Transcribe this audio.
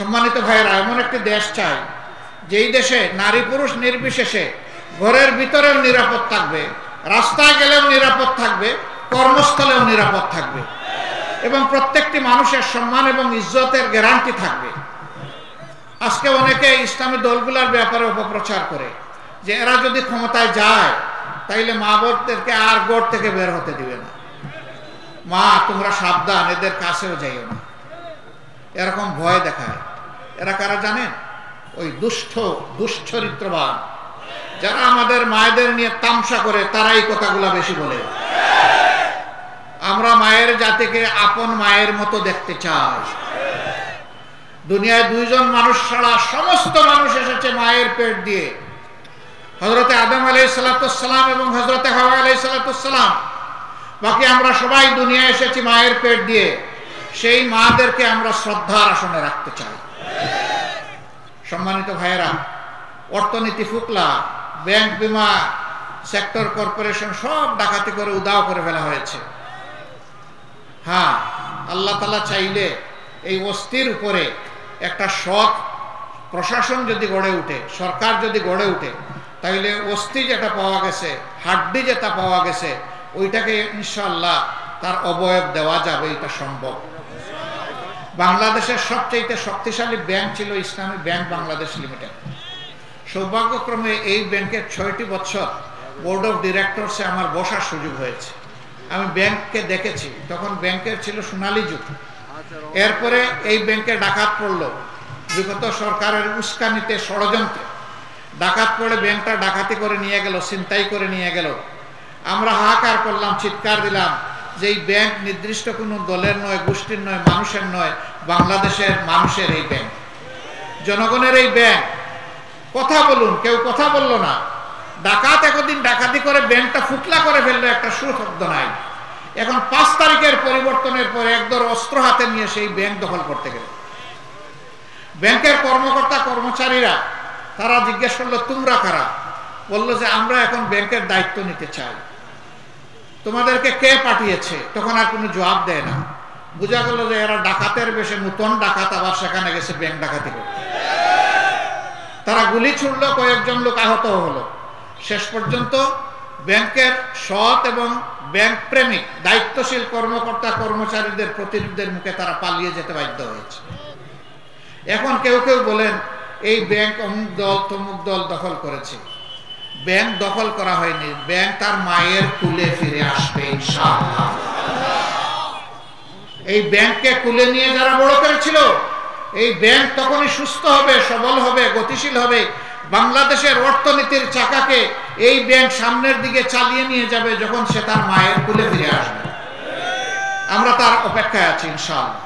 সম্মানিত ভাইয়েরা, এমন একটি দেশ চাই যেই দেশে নারী পুরুষ নির্বিশেষে ঘরের ভিতরেও নিরাপদ থাকবে, রাস্তায় গেলেও নিরাপদ থাকবে, কর্মস্থলেও নিরাপদ থাকবে এবং প্রত্যেকটি মানুষের সম্মান এবং ইজ্জতের গ্যারান্টি থাকবে। আজকে অনেকে ইসলামী দলগুলোর ব্যাপারে অপপ্রচার করে যে এরা যদি ক্ষমতায় যায় তাইলে মা বোনদেরকে আর গড় থেকে বের হতে দিবে না, মা তোমরা সাবধান, এদের কাছেও যাইও না, এরকম ভয় দেখায়। এরা কারা জানেন? ওই দুশ্চরিত্রবান যারা আমাদের মায়েদের নিয়ে তামসা করে, তারা এই কথাগুলো বেশি বলে। আমরা মায়ের জাতিকে আপন মায়ের মতো দেখতে চাই। দুনিয়ায় দুইজন মানুষ ছাড়া সমস্ত মানুষ এসেছে মায়ের পেট দিয়ে, হযরতে আদম আলাইহিস সালাম এবং হযরতে হাওয়া আলাইহিস সালাম। বাকি আমরা সবাই দুনিয়ায় এসেছি মায়ের পেট দিয়ে। সেই মাদেরকে আমরা শ্রদ্ধার আসনে রাখতে চাই। সম্মানিত ভাইয়েরা, অর্থনীতি ফুকলা, ব্যাংক, বিমা সেক্টর, কর্পোরেশন সব ডাকাতি করে উদাও করে ফেলা হয়েছে। হ্যাঁ, আল্লাহ তাআলা চাইলে এই অস্থির উপরে একটা সৎ প্রশাসন যদি গড়ে উঠে, সরকার যদি গড়ে উঠে, তাইলে অস্থি যেটা পাওয়া গেছে, হাড্ডি যেটা পাওয়া গেছে, ওইটাকে ইনশাআল্লাহ তার অবয়ব দেওয়া যাবে, এটা সম্ভব। বাংলাদেশের সবচেয়ে শক্তিশালী ব্যাংক ছিল ইসলামী ব্যাংক বাংলাদেশ লিমিটেড। সৌভাগ্যক্রমে এই ব্যাংকের 6টি বছর বোর্ড অফ ডিরেক্টরসে আমার বসার সুযোগ হয়েছে। আমি ব্যাংককে দেখেছি, তখন ব্যাংকের ছিল সোনালী যুগ। এরপরে এই ব্যাংকে ডাকাত পড়লো, বিগত সরকারের উস্কানিতে, ষড়যন্ত্রে ডাকাত পড়ে ব্যাংকটা ডাকাতি করে নিয়ে গেল, ছিনতাই করে নিয়ে গেল। আমরা হাহাকার করলাম, চিৎকার দিলাম যে এই ব্যাংক নির্দিষ্ট কোনো দলের নয়, গোষ্ঠীর নয়, মানুষের নয়, বাংলাদেশের মানুষের এই ব্যাংক, জনগণের এই ব্যাংক। কথা বলুন, কেউ কথা বলল না। ডাকাত একদিন ডাকাতি করে ব্যাংকটা ফুটলা করে ফেললো, একটা সুশব্দ নাই। এখন 5 তারিখের পরিবর্তনের পরে একদর অস্ত্র হাতে নিয়ে সেই ব্যাংক দখল করতে গেল। ব্যাংকের কর্মকর্তা কর্মচারীরা তারা জিজ্ঞেস করলো তোমরা কারা? বললো যে আমরা এখন ব্যাংকের দায়িত্ব নিতে চাই, তোমাদেরকে কে পাঠিয়েছে? তখন আর কোনো জবাব দেয় না। বোঝা গেল যে এরা ডাকাতের বেশে, নতুন ডাকাত, আবার সেখানে গেছে ব্যাংক ডাকাতি করতে। তারা গুলি ছুড়লো, কয়েকজন লোক আহত হলো। শেষ পর্যন্ত ব্যাংকের সৎ এবং ব্যাংক প্রেমিক দায়িত্বশীল কর্মকর্তা কর্মচারীদের প্রতিনিধিদের মুখে তারা পালিয়ে যেতে বাধ্য হয়েছে। এখন কেউ কেউ বলেন এই ব্যাংক অমুক দল তমুক দল দখল করেছে। ব্যাংক দখল করা হয়নি, ব্যাংক তার মায়ের কুলে ফিরে আসবে ইনশাআল্লাহ। এই ব্যাংককে কুলে নিয়ে যারা বড় করেছিল, এই ব্যাংক তখনই সুস্থ হবে, সবল হবে, গতিশীল হবে। বাংলাদেশের অর্থনীতির চাকাকে এই ব্যাংক সামনের দিকে চালিয়ে নিয়ে যাবে যখন সে তার মায়ের কুলে ফিরে আসবে। আমরা তার অপেক্ষায় আছি ইনশাআল্লাহ।